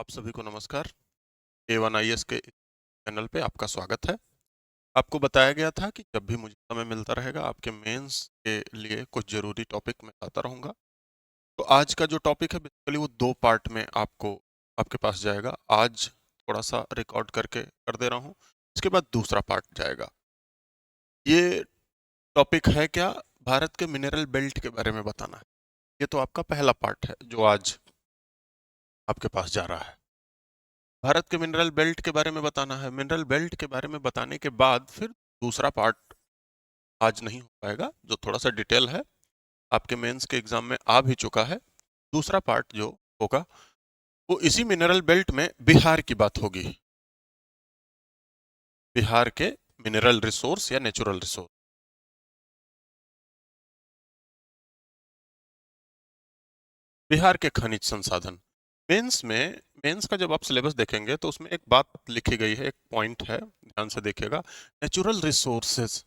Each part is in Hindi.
आप सभी को नमस्कार। A1IS के चैनल पे आपका स्वागत है। आपको बताया गया था कि जब भी मुझे समय मिलता रहेगा आपके मेंस के लिए कुछ ज़रूरी टॉपिक मैं लाता रहूँगा। तो आज का जो टॉपिक है बेसिकली वो 2 पार्ट में आपको आपके पास जाएगा। आज थोड़ा-सा रिकॉर्ड करके कर दे रहा हूँ, इसके बाद दूसरा पार्ट जाएगा। ये टॉपिक है क्या? भारत के मिनरल बेल्ट के बारे में बताना है। ये तो आपका पहला पार्ट है जो आज आपके पास जा रहा है। भारत के मिनरल बेल्ट के बारे में बताना है। मिनरल बेल्ट के बारे में बताने के बाद फिर दूसरा पार्ट आज नहीं हो पाएगा, जो थोड़ा सा डिटेल है, आपके मेंस के एग्जाम में आ भी चुका है। दूसरा पार्ट जो होगा वो इसी मिनरल बेल्ट में बिहार की बात होगी। बिहार के मिनरल रिसोर्स या नेचुरल रिसोर्स, बिहार के खनिज संसाधन। मेंस का जब आप सिलेबस देखेंगे तो उसमें एक बात लिखी गई है, एक पॉइंट है, ध्यान से देखिएगा। Natural resources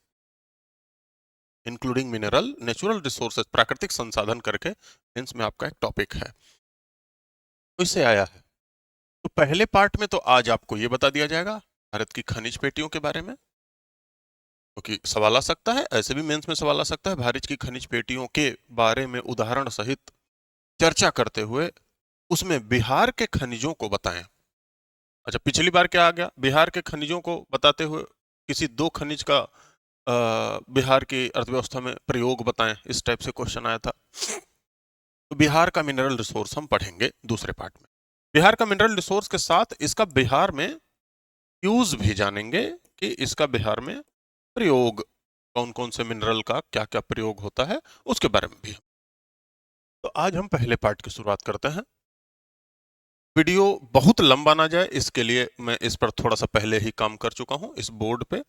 including mineral, natural resources, प्राकृतिक संसाधन करके मेंस में आपका एक टॉपिक है, तो इससे आया है। तो पहले पार्ट में तो आज आपको ये बता दिया जाएगा भारत की खनिज पेटियों के बारे में, क्योंकि सवाल आ सकता है, ऐसे भी मेंस में सवाल आ सकता है। भारत की खनिज पेटियों के बारे में उदाहरण सहित चर्चा करते हुए उसमें बिहार के खनिजों को बताएं। अच्छा, पिछली बार क्या आ गया? बिहार के खनिजों को बताते हुए किसी 2 खनिज का बिहार की अर्थव्यवस्था में प्रयोग बताएं, इस टाइप से क्वेश्चन आया था। तो बिहार का मिनरल रिसोर्स हम पढ़ेंगे दूसरे पार्ट में। बिहार का मिनरल रिसोर्स के साथ इसका बिहार में यूज भी जानेंगे कि इसका बिहार में प्रयोग कौन कौन से मिनरल का क्या क्या प्रयोग होता है, उसके बारे में भी। तो आज हम पहले पार्ट की शुरुआत करते हैं। वीडियो बहुत लंबा ना जाए इसके लिए मैं इस पर थोड़ा सा पहले ही काम कर चुका हूं। इस बोर्ड पे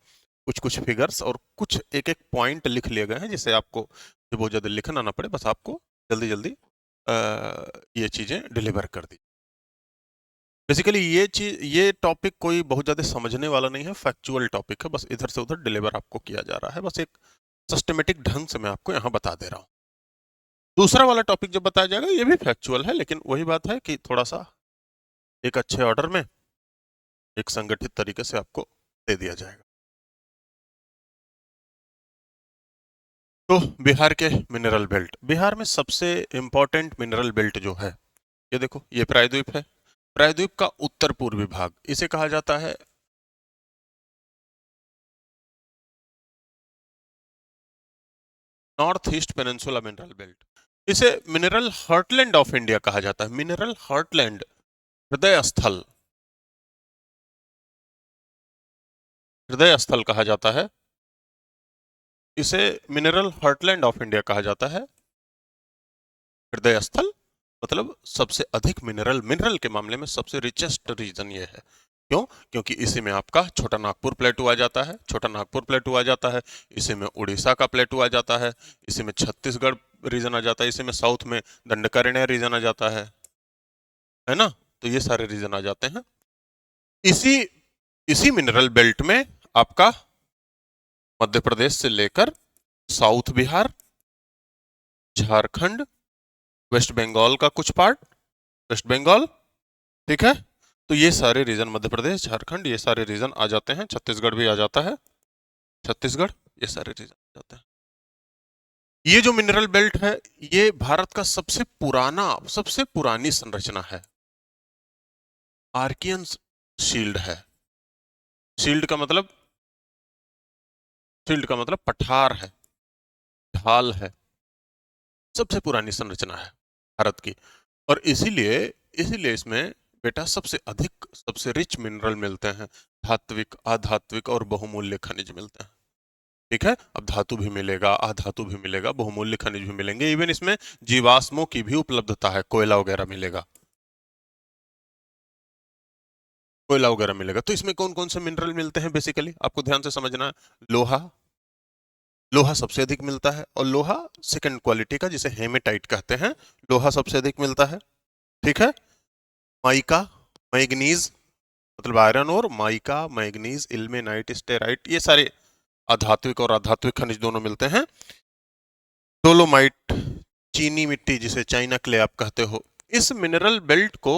कुछ कुछ फिगर्स और कुछ एक एक पॉइंट लिख लिए गए हैं, जिससे आपको जो बहुत ज़्यादा लिखना ना पड़े, बस आपको जल्दी जल्दी ये चीज़ें डिलीवर कर दी। बेसिकली ये टॉपिक कोई बहुत ज़्यादा समझने वाला नहीं है, फैक्चुअल टॉपिक है, बस इधर से उधर डिलीवर आपको किया जा रहा है, बस एक सिस्टमेटिक ढंग से मैं आपको यहाँ बता दे रहा हूँ। दूसरा वाला टॉपिक जब बताया जाएगा ये भी फैक्चुअल है, लेकिन वही बात है कि थोड़ा सा एक अच्छे ऑर्डर में एक संगठित तरीके से आपको दे दिया जाएगा। तो बिहार के मिनरल बेल्ट, बिहार में सबसे इंपॉर्टेंट मिनरल बेल्ट जो है, ये देखो, ये प्रायद्वीप है। प्रायद्वीप का उत्तर पूर्वी भाग, इसे कहा जाता है north east peninsula mineral belt. इसे मिनरल हार्टलैंड ऑफ इंडिया कहा जाता है। मिनरल हार्टलैंड, हृदय स्थल, हृदय स्थल कहा जाता है। इसे मिनरल हार्टलैंड ऑफ इंडिया कहा जाता है। हृदय स्थल मतलब सबसे अधिक मिनरल, मिनरल के मामले में सबसे रिचेस्ट रीजन ये है। क्यों? क्योंकि इसी में आपका छोटा नागपुर प्लेटू आ जाता है, छोटा नागपुर प्लेटू आ जाता है, इसी में उड़ीसा का प्लेटू आ जाता है, इसी में छत्तीसगढ़ रीजन आ जाता है, इसी में साउथ में दंडकारण्य रीजन आ जाता है ना? तो ये सारे रीजन आ जाते हैं। इसी इसी मिनरल बेल्ट में आपका मध्य प्रदेश से लेकर साउथ बिहार, झारखंड, वेस्ट बंगाल का कुछ पार्ट, वेस्ट बंगाल, ठीक है, तो ये सारे रीजन, मध्य प्रदेश, झारखंड, ये सारे रीजन आ जाते हैं। छत्तीसगढ़ भी आ जाता है, छत्तीसगढ़, ये सारे रीजन आ जाते हैं। ये जो मिनरल बेल्ट है ये भारत का सबसे पुरानी संरचना है। आर्कियन शील्ड है। शील्ड का मतलब, शील्ड का मतलब पठार है, ढाल है। सबसे पुरानी संरचना है भारत की, और इसीलिए इसीलिए इसमें बेटा सबसे अधिक, सबसे रिच मिनरल मिलते हैं। धात्विक, अधात्विक और बहुमूल्य खनिज मिलते हैं। ठीक है, अब धातु भी मिलेगा, अधातु भी मिलेगा, बहुमूल्य खनिज भी मिलेंगे, इवन इसमें जीवाश्मों की भी उपलब्धता है, कोयला वगैरह मिलेगा, कोयला वगैरह मिलेगा। तो इसमें कौन कौन से मिनरल मिलते हैं बेसिकली आपको ध्यान से समझना है। लोहा, लोहा सबसे अधिक मिलता है, और लोहा सेकंड क्वालिटी का, जिसे हेमेटाइट कहते हैं, लोहा सबसे अधिक मिलता है। ठीक है, माइका, मैग्नीज मतलब आयरन और, माइका, मैग्नीज, इल्मेनाइट, स्टेराइट, ये सारे अधात्विक और आधात्विक खनिज दोनों मिलते हैं। डोलोमाइट, चीनी मिट्टी जिसे चाइना क्ले आप कहते हो, इस मिनरल बेल्ट को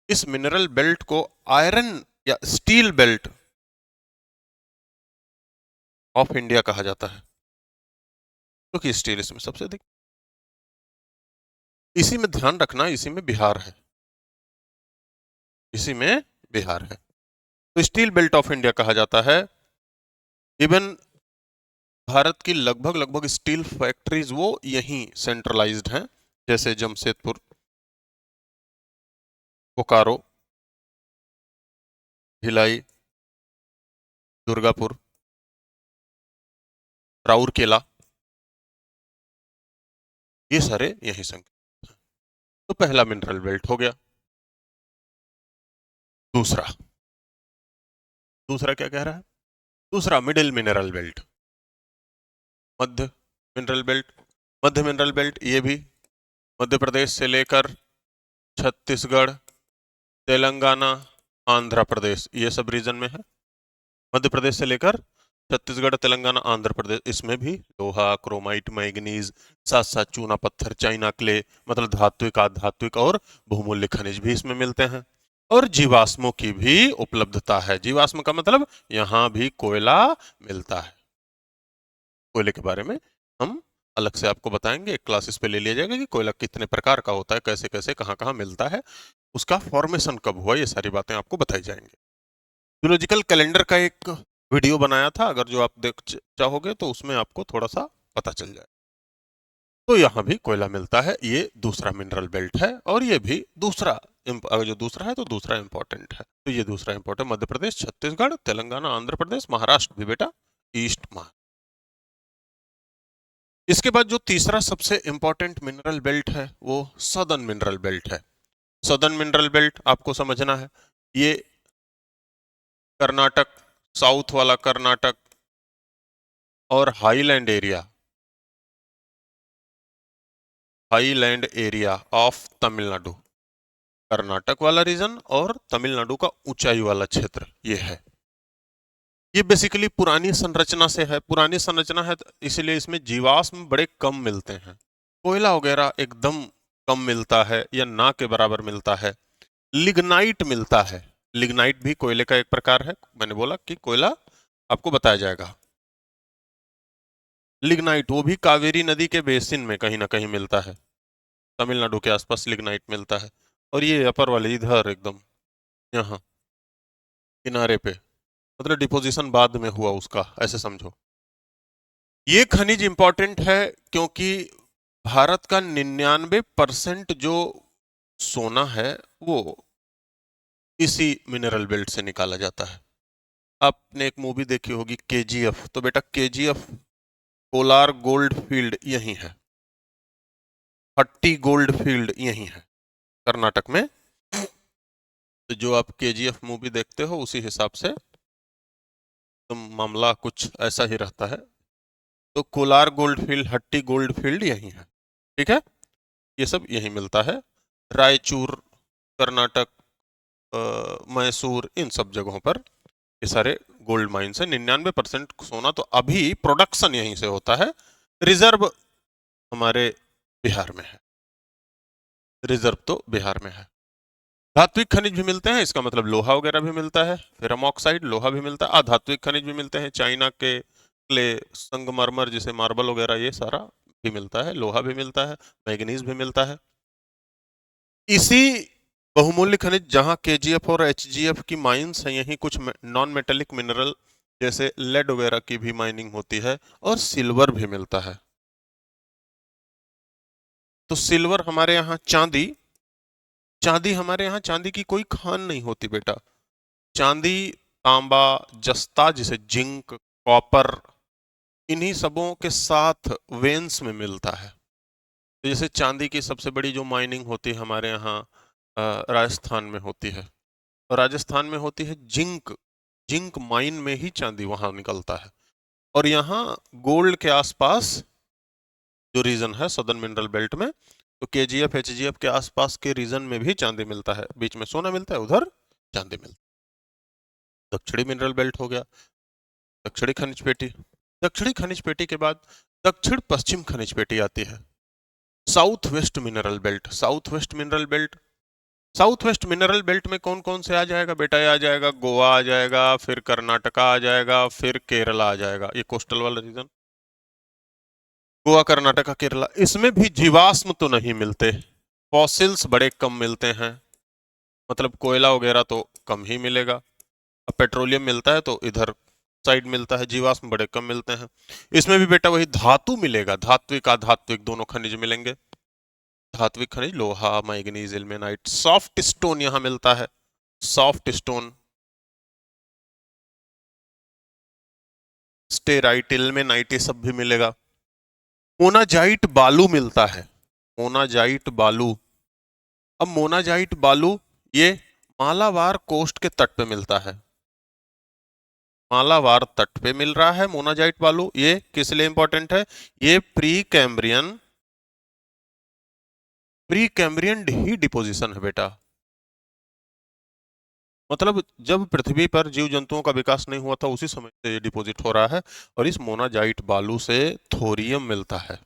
इस मिनरल बेल्ट को आयरन या स्टील बेल्ट ऑफ इंडिया कहा जाता है, क्योंकि स्टील इसमें सबसे अधिक। इसी में ध्यान रखना, इसी में बिहार है, इसी में बिहार है। तो स्टील बेल्ट ऑफ इंडिया कहा जाता है। इवन भारत की लगभग लगभग स्टील फैक्ट्रीज वो यहीं सेंट्रलाइज्ड हैं, जैसे जमशेदपुर, बोकारो, भिलाई, दुर्गापुर, राउरकेला, ये सारे यहीं संख्या। तो पहला मिनरल बेल्ट हो गया। दूसरा दूसरा क्या कह रहा है? दूसरा मिडिल मिनरल बेल्ट, मध्य मिनरल बेल्ट। मध्य मिनरल बेल्ट ये भी मध्य प्रदेश से लेकर छत्तीसगढ़, तेलंगाना, आंध्र प्रदेश, ये सब रीजन में है। मध्य प्रदेश से लेकर छत्तीसगढ़, तेलंगाना, आंध्र प्रदेश, इसमें भी लोहा, क्रोमाइट, मैग्नीज, साथ साथ चूना पत्थर, चाइना क्ले, मतलब धात्विक, आधात्विक और बहुमूल्य खनिज भी इसमें मिलते हैं। और जीवाश्मों की भी उपलब्धता है। जीवाश्म का मतलब यहाँ भी कोयला मिलता है। कोयले के बारे में हम अलग से आपको बताएंगे, एक क्लास इस पे ले लिया जाएगा कि कोयला कितने प्रकार का होता है, कैसे कैसे कहाँ कहाँ मिलता है, उसका फॉर्मेशन कब हुआ, ये सारी बातें आपको बताई जाएंगी। जूलॉजिकल कैलेंडर का एक वीडियो बनाया था, अगर जो आप देख चाहोगे तो उसमें आपको थोड़ा सा पता चल जाए। तो यहाँ भी कोयला मिलता है, ये दूसरा मिनरल बेल्ट है। और ये भी दूसरा, अगर जो दूसरा है तो दूसरा इंपॉर्टेंट है। तो ये दूसरा इंपॉर्टेंट, मध्य प्रदेश, छत्तीसगढ़, तेलंगाना, आंध्र प्रदेश, महाराष्ट्र भी बेटा ईस्ट में। इसके बाद जो तीसरा सबसे इंपॉर्टेंट मिनरल बेल्ट है वो सदर्न मिनरल बेल्ट है। सदर्न मिनरल बेल्ट आपको समझना है, ये कर्नाटक, साउथ वाला कर्नाटक और highland area of Tamil Nadu, Karnataka वाला रीजन और तमिलनाडु का ऊंचाई वाला क्षेत्र ये है। ये बेसिकली पुरानी संरचना से है, पुरानी संरचना है इसलिए इसमें जीवाश्म बड़े कम मिलते हैं। कोयला वगैरह एकदम कम मिलता है या ना के बराबर मिलता है। लिग्नाइट मिलता है, लिग्नाइट भी कोयले का एक प्रकार है। मैंने बोला कि कोयला आपको बताया जाएगा। लिग्नाइट वो भी कावेरी नदी के बेसिन में कहीं ना कहीं मिलता है, तमिलनाडु के आसपास लिग्नाइट मिलता है। और ये अपर वाले इधर एकदम यहाँ किनारे पे, मतलब डिपोजिशन बाद में हुआ उसका, ऐसे समझो। ये खनिज इंपॉर्टेंट है क्योंकि भारत का 99% जो सोना है वो इसी मिनरल बेल्ट से निकाला जाता है। आपने एक मूवी देखी होगी केजीएफ, तो बेटा केजीएफ कोलार गोल्ड फील्ड यही है, हट्टी गोल्ड फील्ड यही है कर्नाटक में। तो जो आप केजीएफ मूवी देखते हो उसी हिसाब से तो मामला कुछ ऐसा ही रहता है। तो कोलार गोल्ड फील्ड, हट्टी गोल्ड फील्ड यही है, ठीक है। ये सब यही मिलता है, रायचूर, कर्नाटक, मैसूर, इन सब जगहों पर ये सारे गोल्ड माइंस है। 99% सोना तो अभी प्रोडक्शन यहीं से होता है, रिजर्व हमारे बिहार में है, रिजर्व तो बिहार में है। धात्विक खनिज भी मिलते हैं, इसका मतलब लोहा वगैरह भी मिलता है, फेरम ऑक्साइड लोहा भी मिलता है। अधात्विक खनिज भी मिलते हैं, चाइना के क्ले, संगमरमर जिसे मार्बल वगैरह, ये सारा भी मिलता है। लोहा भी मिलता है, मैग्नीज भी मिलता है। इसी बहुमूल्य खनिज जहां केजीएफ और एचजीएफ की माइंस हैं, यहीं कुछ नॉन मेटेलिक मिनरल जैसे लेड वगैरह की भी माइनिंग होती है और सिल्वर भी मिलता है। तो सिल्वर हमारे यहाँ, चांदी, चांदी हमारे यहाँ चांदी की कोई खान नहीं होती बेटा। चांदी, तांबा, जस्ता जिसे जिंक, कॉपर, इन्हीं सबों के साथ वेन्स में मिलता है। तो जैसे चांदी की सबसे बड़ी जो माइनिंग होती है हमारे यहाँ राजस्थान में होती है, और राजस्थान में होती है जिंक, जिंक माइन में ही चांदी वहां निकलता है। और यहाँ गोल्ड के आसपास जो रीजन है सदर्न मिनरल बेल्ट में, तो केजीएफ एचजीएफ के आसपास के रीजन में भी चांदी मिलता है। बीच में सोना मिलता है, उधर चांदी मिलता है। दक्षिणी मिनरल बेल्ट हो गया, दक्षिणी खनिज पेटी। दक्षिणी खनिज पेटी के बाद दक्षिण पश्चिम खनिज पेटी आती है, south west mineral belt. South west mineral belt south west mineral belt में कौन कौन से आ जाएगा बेटा? ये आ जाएगा गोवा आ जाएगा, फिर कर्नाटका आ जाएगा, फिर केरला आ जाएगा, ये कोस्टल वाला रीजन। गोवा, कर्नाटका, केरला, इसमें भी जीवाश्म तो नहीं मिलते, फॉसिल्स बड़े कम मिलते हैं, मतलब कोयला वगैरह तो कम ही मिलेगा। अब पेट्रोलियम मिलता है तो इधर साइड मिलता है, जीवाश्म बड़े कम मिलते हैं। इसमें भी बेटा वही धातु मिलेगा, धात्विक अधात्विक दोनों खनिज मिलेंगे। धात्विक खनिज लोहा, मैग्नीज, इल्मेनाइट, सॉफ्ट स्टोन यहाँ मिलता है, सॉफ्ट स्टोन, स्टेराइट, इल्मेनाइट, ये सब भी मिलेगा। मोनाजाइट बालू मिलता है, मोनाजाइट बालू। अब मोनाजाइट बालू ये मालाबार कोस्ट के तट पे मिलता है, मालाबार तट पे मिल रहा है मोनाजाइट बालू। ये किस लिए इंपॉर्टेंट है? ये प्री कैम्ब्रियन ही डिपोजिशन है बेटा, मतलब जब पृथ्वी पर जीव जंतुओं का विकास नहीं हुआ था उसी समय से ये डिपॉजिट हो रहा है, और इस मोनाजाइट बालू से थोरियम मिलता है।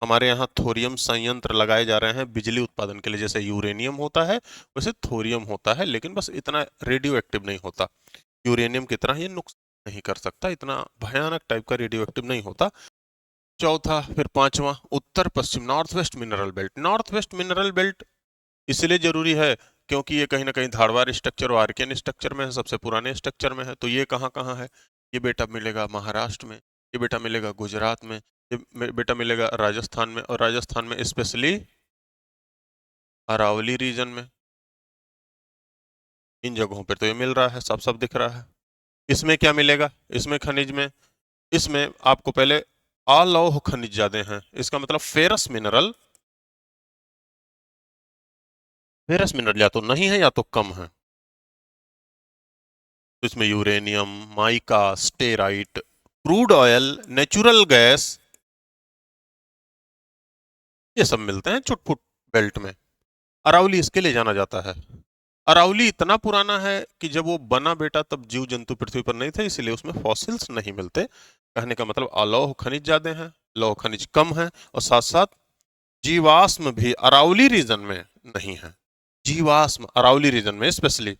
हमारे यहाँ थोरियम संयंत्र लगाए जा रहे हैं बिजली उत्पादन के लिए, जैसे यूरेनियम होता है वैसे थोरियम होता है, लेकिन बस इतना रेडियो एक्टिव नहीं होता, यूरेनियम की तरह ये नुकसान नहीं कर सकता, इतना भयानक टाइप का रेडियो एक्टिव नहीं होता। चौथा, फिर पांचवा, उत्तर पश्चिम north west mineral belt. North west mineral belt इसलिए जरूरी है क्योंकि ये कहीं ना कहीं धारवाड़ स्ट्रक्चर और आर्कियन स्ट्रक्चर में है, सबसे पुराने स्ट्रक्चर में है। तो ये कहाँ कहाँ है? ये बेटा मिलेगा महाराष्ट्र में, ये बेटा मिलेगा गुजरात में, ये बेटा मिलेगा राजस्थान में, और राजस्थान में स्पेशली अरावली रीजन में। इन जगहों पर तो ये मिल रहा है, सब सब दिख रहा है। इसमें क्या मिलेगा? इसमें खनिज में, इसमें आपको पहले अलौह खनिज ज्यादा हैं, इसका मतलब फेरस मिनरल या तो नहीं है या तो कम है। तो इसमें uranium, mica, steatite, crude oil, natural gas, ये सब मिलते हैं चुटपुट बेल्ट में। अरावली इसके लिए जाना जाता है, अरावली इतना पुराना है कि जब वो बना बेटा तब जीव जंतु पृथ्वी पर नहीं थे, इसलिए उसमें फॉसिल्स नहीं मिलते। कहने का मतलब अलौह खनिज ज्यादा हैं, लौह खनिज कम है, और साथ साथ जीवाश्म भी अरावली रीजन में नहीं है। जीवाश्म अरावली रीजन में स्पेशली,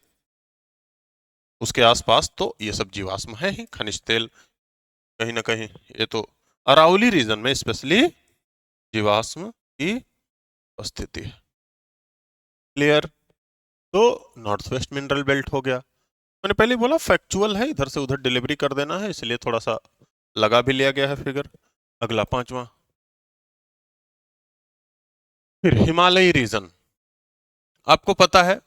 उसके आसपास तो ये सब जीवाश्म है ही, खनिज तेल कहीं ना कहीं। ये तो अरावली रीजन में स्पेशली जीवाश्म की उपस्थिति है। क्लियर? तो नॉर्थ वेस्ट मिनरल बेल्ट हो गया। मैंने पहले ही बोला फैक्चुअल है, इधर से उधर डिलीवरी कर देना है, इसलिए थोड़ा सा लगा भी लिया गया है फिगर। अगला पांचवा, फिर हिमालयी रीजन। आपको पता है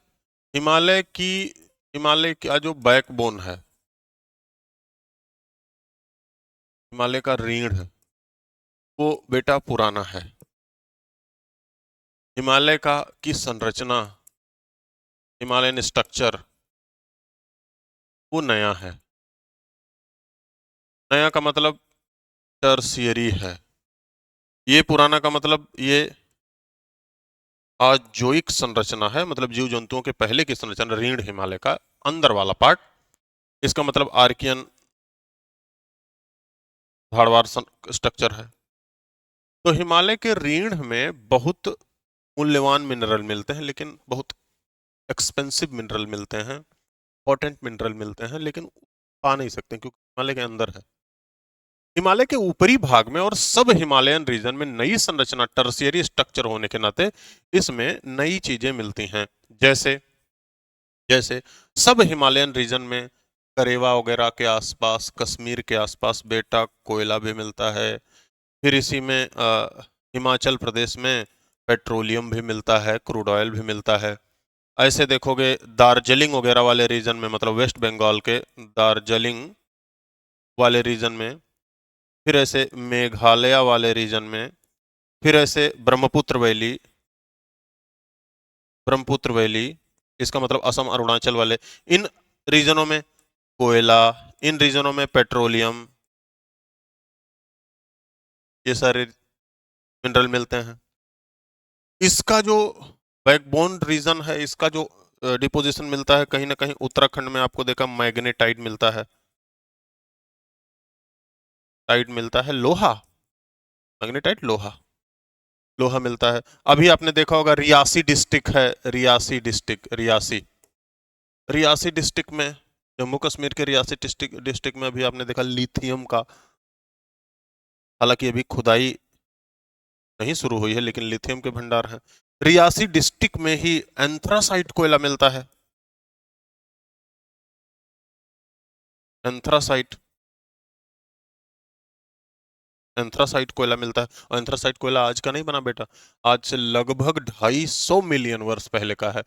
हिमालय की, हिमालय का जो बैकबोन है, हिमालय का रीढ़ है, वो बेटा पुराना है। हिमालय का की संरचना, हिमालयन स्ट्रक्चर, वो नया है। नया का मतलब टर्शियरी है, ये पुराना का मतलब ये आजोइक संरचना है, मतलब जीव जंतुओं के पहले की संरचना, रीढ़ हिमालय का अंदर वाला पार्ट, इसका मतलब आर्कियन धारवाड़ स्ट्रक्चर है। तो हिमालय के रीढ़ में बहुत मूल्यवान मिनरल मिलते हैं, लेकिन बहुत एक्सपेंसिव मिनरल मिलते हैं, इंपॉर्टेंट मिनरल मिलते हैं, लेकिन पा नहीं सकते क्योंकि हिमालय के अंदर है। हिमालय के ऊपरी भाग में और सब हिमालयन रीजन में नई संरचना, टर्शियरी स्ट्रक्चर होने के नाते इसमें नई चीजें मिलती हैं। जैसे जैसे सब हिमालयन रीजन में करेवा वगैरह के आसपास, कश्मीर के आसपास बेटा कोयला भी मिलता है। फिर इसी में हिमाचल प्रदेश में पेट्रोलियम भी मिलता है, क्रूड ऑयल भी मिलता है। ऐसे देखोगे दार्जिलिंग वगैरह वाले रीजन में, मतलब वेस्ट बंगाल के दार्जिलिंग वाले रीजन में, फिर ऐसे मेघालय वाले रीजन में, फिर ऐसे ब्रह्मपुत्र वैली, इसका मतलब असम अरुणाचल वाले, इन रीजनों में कोयला, इन रीजनों में पेट्रोलियम, ये सारे मिनरल मिलते हैं। इसका जो बैकबोन रीजन है, इसका जो डिपोजिशन मिलता है कहीं ना कहीं उत्तराखंड में, आपको देखा मैग्नेटाइट मिलता है, टाइट मिलता है लोहा, मैग्नेटाइट लोहा, लोहा मिलता है। अभी आपने देखा होगा रियासी डिस्ट्रिक्ट है, रियासी डिस्ट्रिक्ट, रियासी, रियासी डिस्ट्रिक्ट में, जम्मू कश्मीर के रियासी डिस्ट्रिक्ट में अभी आपने देखा लिथियम का, हालांकि अभी खुदाई नहीं शुरू हुई है लेकिन लिथियम के भंडार हैं। रियासी डिस्ट्रिक्ट में ही एंथ्रासाइट कोयला मिलता है, एंथ्रासाइट, एंथ्रासाइट कोयला मिलता है। और एंथ्रासाइट कोयला आज का नहीं बना बेटा, आज से लगभग 250 मिलियन वर्ष पहले का है।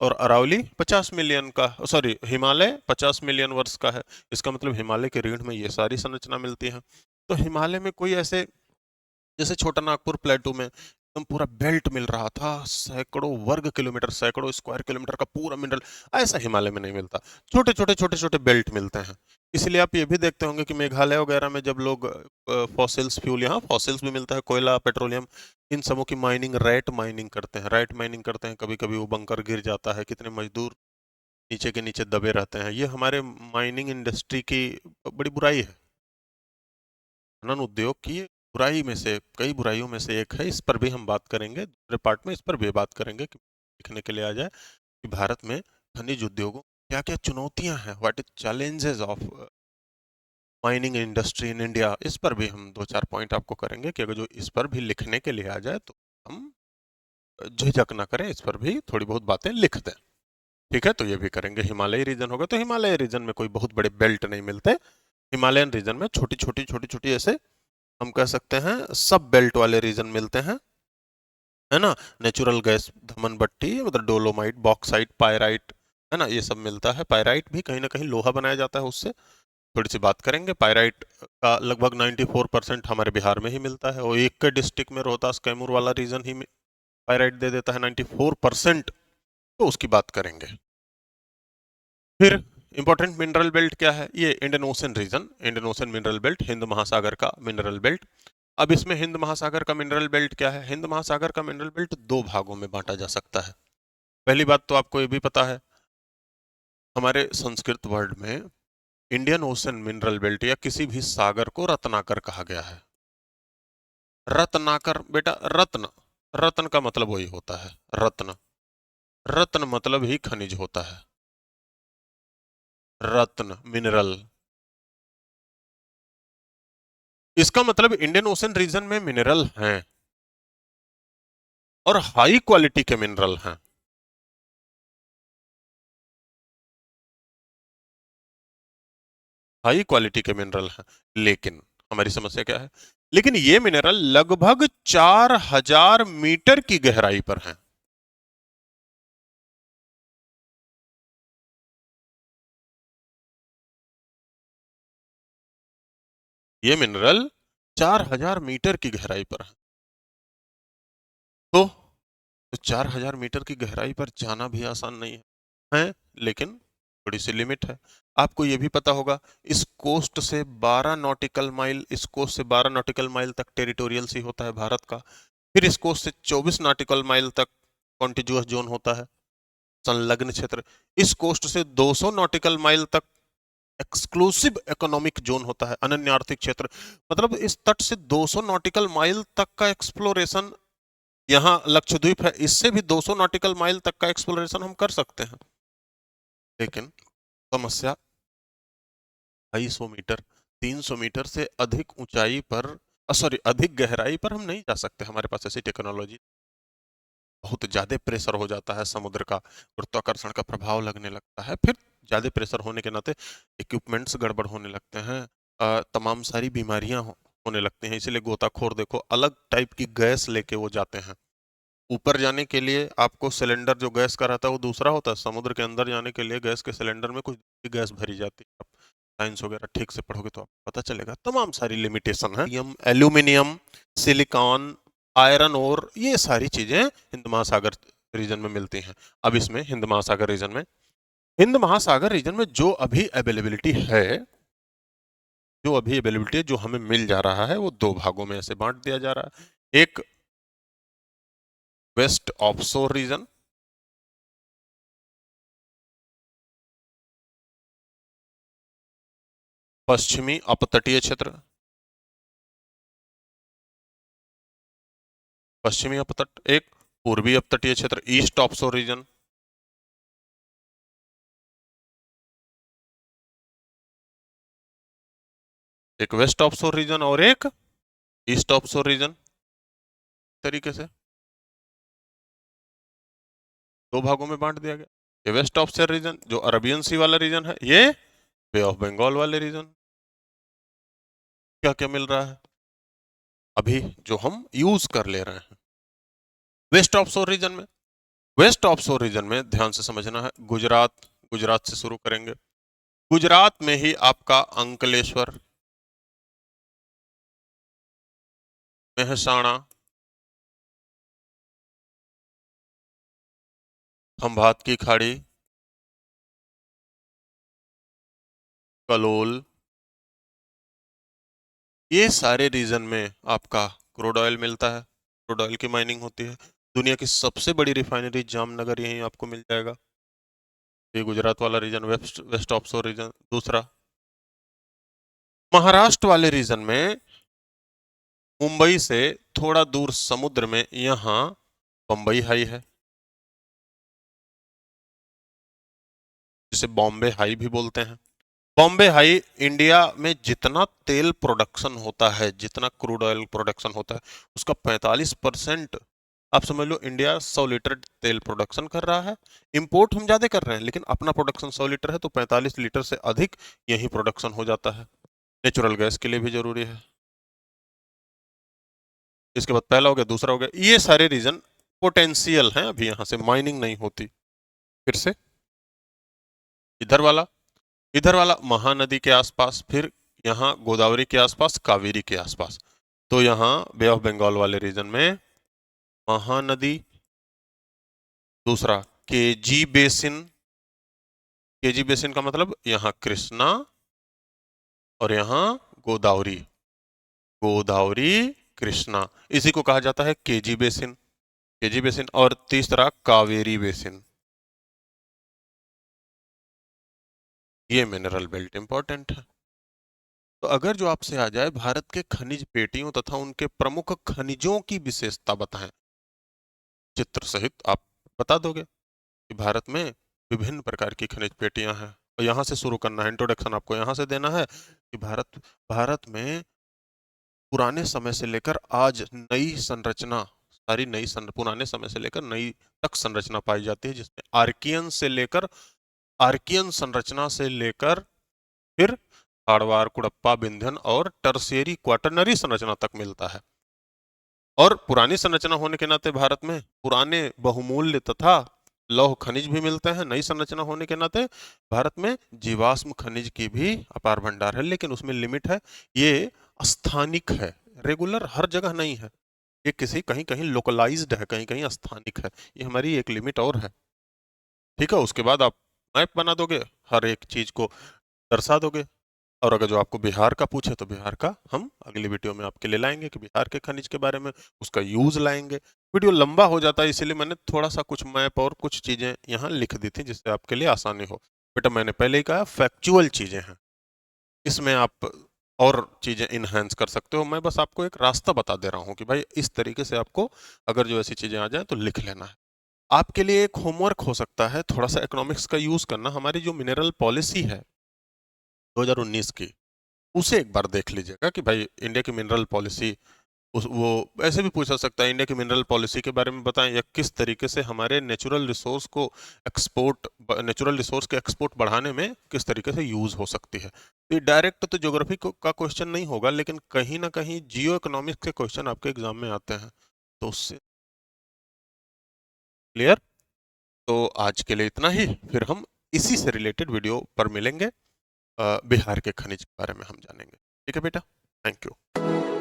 और अरावली 50 मिलियन का, सॉरी हिमालय 50 मिलियन वर्ष का है। इसका मतलब हिमालय के रीढ़ में ये सारी संरचना मिलती है। तो हिमालय में कोई ऐसे, जैसे छोटा नागपुर प्लेटू में एकदम पूरा बेल्ट मिल रहा था, सैकड़ों वर्ग किलोमीटर, सैकड़ों स्क्वायर किलोमीटर का पूरा मिनरल, ऐसा हिमालय में नहीं मिलता। छोटे छोटे छोटे छोटे बेल्ट मिलते हैं। इसलिए आप ये भी देखते होंगे कि मेघालय वगैरह में जब लोग फॉसिल्स फ्यूल, यहाँ फॉसिल्स भी मिलता है, कोयला, पेट्रोलियम, इन सबों की माइनिंग, रैट माइनिंग करते हैं, रैट माइनिंग करते हैं। कभी कभी वो बंकर गिर जाता है, कितने मजदूर नीचे के नीचे दबे रहते हैं। ये हमारे माइनिंग इंडस्ट्री की बड़ी बुराई है, खनन उद्योग की बुराई में से, कई बुराइयों में से एक है। इस पर भी हम बात करेंगे दूसरे पार्ट में, इस पर भी बात करेंगे कि लिखने के लिए आ जाए कि भारत में खनिज उद्योगों क्या क्या चुनौतियां हैं, what is challenges of mining industry in India. इस पर भी हम दो चार पॉइंट आपको करेंगे कि अगर जो इस पर भी लिखने के लिए आ जाए तो हम झिझक ना करें, इस पर भी थोड़ी बहुत बातें लिख दें। ठीक है, तो ये भी करेंगे। हिमालयी रीजन होगा तो हिमालय रीजन में कोई बहुत बड़े बेल्ट नहीं मिलते, हिमालयन रीजन में छोटी छोटी छोटी छोटी ऐसे हम कह सकते हैं सब बेल्ट वाले रीजन मिलते हैं, है ना। नेचुरल गैस, धमन भट्टी, मतलब डोलोमाइट, बॉक्साइट, पायराइट, है ना, ये सब मिलता है। पायराइट भी कहीं ना कहीं लोहा बनाया जाता है उससे, थोड़ी सी बात करेंगे। पायराइट का लगभग 94% हमारे बिहार में ही मिलता है, और एक के डिस्ट्रिक्ट में रोहतास कैमूर वाला रीजन ही पायराइट दे देता है 94%, तो उसकी बात करेंगे। फिर इंपॉर्टेंट मिनरल बेल्ट क्या है, ये Indian Ocean region, Indian Ocean mineral belt, हिंद महासागर का मिनरल बेल्ट। अब इसमें हिंद महासागर का मिनरल बेल्ट क्या है, हिंद महासागर का मिनरल बेल्ट दो भागों में बांटा जा सकता है। पहली बात तो आपको ये भी पता है, हमारे संस्कृत वर्ड में इंडियन ओशन मिनरल बेल्ट या किसी भी सागर को रत्नाकर कहा गया है। रत्नाकर बेटा, रत्न, रत्न का मतलब वही होता है, रत्न, रत्न मतलब ही खनिज होता है, रत्न मिनरल। इसका मतलब इंडियन ओशन रीजन में मिनरल हैं और हाई क्वालिटी के मिनरल हैं। हाई क्वालिटी के मिनरल हैं, लेकिन हमारी समस्या क्या है, लेकिन ये मिनरल लगभग 4000 मीटर की गहराई पर हैं। ये मिनरल 4000 मीटर की गहराई पर है। तो 4000 मीटर की गहराई पर जाना भी आसान नहीं है, लेकिन थोड़ी सी लिमिट है। आपको ये भी पता होगा, इस कोस्ट से 12 नॉटिकल माइल, इस कोस्ट से 12 नॉटिकल माइल तक टेरिटोरियल सी होता है भारत का। फिर इस कोस्ट से 24 नॉटिकल माइल तक कॉन्टिजुअस जोन होता है, संलग्न क्षेत्र। इस कोस्ट से 200 नॉटिकल माइल तक एक्सक्लूसिव इकोनॉमिक जोन होता है, अनन्य आर्थिक क्षेत्र। मतलब इस तट से 200 नॉटिकल माइल तक का एक्सप्लोरेशन, यहाँ लक्षद्वीप है, इससे भी 200 नॉटिकल माइल तक का एक्सप्लोरेशन हम कर सकते हैं। लेकिन समस्या 250 मीटर, 300 मीटर से अधिक ऊंचाई पर, सॉरी अधिक गहराई पर हम नहीं जा सकते, हमारे पास ऐसी टेक्नोलॉजी। बहुत ज्यादा प्रेशर हो जाता है समुद्र का, गुरुत्वाकर्षण का प्रभाव लगने लगता है, फिर ज्यादा प्रेशर होने के नाते इक्विपमेंट्स गड़बड़ होने लगते हैं, तमाम सारी बीमारियां होने लगती हैं। इसीलिए गोताखोर देखो अलग टाइप की गैस लेके वो जाते हैं। ऊपर जाने के लिए आपको सिलेंडर जो गैस का रहता है वो दूसरा होता है, समुद्र के अंदर जाने के लिए गैस के सिलेंडर में कुछ गैस भरी जाती है। आप साइंस वगैरह ठीक से पढ़ोगे तो आपको पता चलेगा, तमाम सारी लिमिटेशन है। एल्यूमिनियम, सिलिकॉन, आयरन और ये सारी चीजें हिंद महासागर रीजन में मिलती हैं। अब इसमें हिंद महासागर रीजन में, हिंद महासागर रीजन में जो अभी अवेलेबिलिटी है, जो अभी अवेलेबिलिटी है, जो हमें मिल जा रहा है, वो दो भागों में ऐसे बांट दिया जा रहा है। एक वेस्ट ऑफशोर रीजन, पश्चिमी अपतटीय क्षेत्र, पश्चिमी अपतट, एक पूर्वी अपतटीय क्षेत्र ईस्ट ऑफशोर रीजन, एक वेस्ट ऑफशोर रीजन और एक ईस्ट ऑफशोर रीजन। तरीके से दो भागों में बांट दिया गया। ये वेस्ट ऑफशोर रीजन जो अरबियन सी वाला रीजन है, ये बे ऑफ बंगाल वाले रीजन। क्या क्या मिल रहा है अभी जो हम यूज कर ले रहे हैं वेस्ट ऑफशोर रीजन में। वेस्ट ऑफशोर रीजन में ध्यान से समझना है, गुजरात, गुजरात से शुरू करेंगे। गुजरात में ही आपका अंकलेश्वर, मेहसाणा, खंभात की खाड़ी, कलोल, ये सारे रीजन में आपका क्रूड ऑयल मिलता है, क्रूड ऑयल की माइनिंग होती है। दुनिया की सबसे बड़ी रिफाइनरी जामनगर यहीं आपको मिल जाएगा। ये गुजरात वाला region, west west offshore region. दूसरा महाराष्ट्र वाले रीजन में मुंबई से थोड़ा दूर समुद्र में यहाँ बम्बई हाई है, जिसे बॉम्बे हाई भी बोलते हैं। बॉम्बे हाई इंडिया में जितना तेल प्रोडक्शन होता है, जितना क्रूड ऑयल प्रोडक्शन होता है, उसका 45% आप समझ लो इंडिया 100 लीटर तेल प्रोडक्शन कर रहा है। इंपोर्ट हम ज्यादा कर रहे हैं, लेकिन अपना प्रोडक्शन 100 लीटर है, तो 45 लीटर से अधिक यही प्रोडक्शन हो जाता है। नेचुरल गैस के लिए भी जरूरी है। इसके बाद पहला हो गया, दूसरा हो गया, ये सारे रीजन पोटेंशियल हैं, अभी यहां से माइनिंग नहीं होती। फिर से इधर वाला, इधर वाला महानदी के आसपास, फिर यहाँ गोदावरी के आसपास, कावेरी के आसपास। तो यहाँ बे ऑफ बंगाल वाले रीजन में महानदी, दूसरा केजी बेसिन, केजी बेसिन का मतलब यहाँ कृष्णा और यहाँ गोदावरी, गोदावरी कृष्णा, इसी को कहा जाता है केजी बेसिन, केजी बेसिन। और तीसरा कावेरी बेसिन। ये मिनरल बेल्ट इंपॉर्टेंट है। तो अगर जो आपसे आ जाए भारत के खनिज पेटियों तथा उनके प्रमुख खनिजों की विशेषता बताएं, चित्र सहित आप बता दोगे कि भारत में विभिन्न प्रकार की खनिज पेटियां हैं। और यहाँ से शुरू करना है, इंट्रोडक्शन आपको यहाँ से देना है कि भारत भारत में पुराने समय से लेकर आज नई संरचना, सारी नई पुराने समय से लेकर नई तक संरचना पाई जाती है, जिसमें आर्कियन से लेकर, आर्कियन संरचना से लेकर फिर हाड़वार, कुड़प्पा, विंध्यन और टर्शियरी क्वाटरनरी संरचना तक मिलता है। और पुरानी संरचना होने के नाते भारत में पुराने बहुमूल्य तथा लौह खनिज भी मिलते हैं। नई संरचना होने के नाते भारत में जीवाश्म खनिज की भी अपार भंडार है, लेकिन उसमें लिमिट है। ये स्थानिक है, रेगुलर हर जगह नहीं है। ये किसी कहीं कहीं लोकलाइज्ड है, कहीं कहीं स्थानिक है। ये हमारी एक लिमिट और है। ठीक है, उसके बाद आप मैप बना दोगे, हर एक चीज को दर्शा दोगे। और अगर जो आपको बिहार का पूछे तो बिहार का हम अगली वीडियो में आपके लिए लाएंगे, कि बिहार के खनिज के बारे में, उसका यूज लाएंगे। वीडियो लंबा हो जाता है, इसीलिए मैंने थोड़ा सा कुछ मैप और कुछ चीजें यहाँ लिख दी थी, जिससे आपके लिए आसानी हो। बेटा मैंने पहले ही कहा फैक्चुअल चीजें हैं, इसमें आप और चीजें इनहेंस कर सकते हो। मैं बस आपको एक रास्ता बता दे रहा हूँ कि भाई इस तरीके से आपको अगर जो ऐसी चीजें आ जाए तो लिख लेना है। आपके लिए एक होमवर्क हो सकता है थोड़ा सा इकोनॉमिक्स का यूज करना। हमारी जो मिनरल पॉलिसी है 2019 की, उसे एक बार देख लीजिएगा कि भाई इंडिया की मिनरल पॉलिसी, उस वो ऐसे भी पूछा सकता है, इंडिया की मिनरल पॉलिसी के बारे में बताएं, या किस तरीके से हमारे नेचुरल रिसोर्स को एक्सपोर्ट, नेचुरल रिसोर्स के एक्सपोर्ट बढ़ाने में किस तरीके से यूज हो सकती है। ये डायरेक्ट तो ज्योग्राफी का क्वेश्चन नहीं होगा, लेकिन कहीं ना कहीं जियो इकोनॉमिक्स के क्वेश्चन आपके एग्जाम में आते हैं, तो उससे क्लियर। तो आज के लिए इतना ही, फिर हम इसी से रिलेटेड वीडियो पर मिलेंगे। बिहार के खनिज के बारे में हम जानेंगे। ठीक है बेटा, थैंक यू।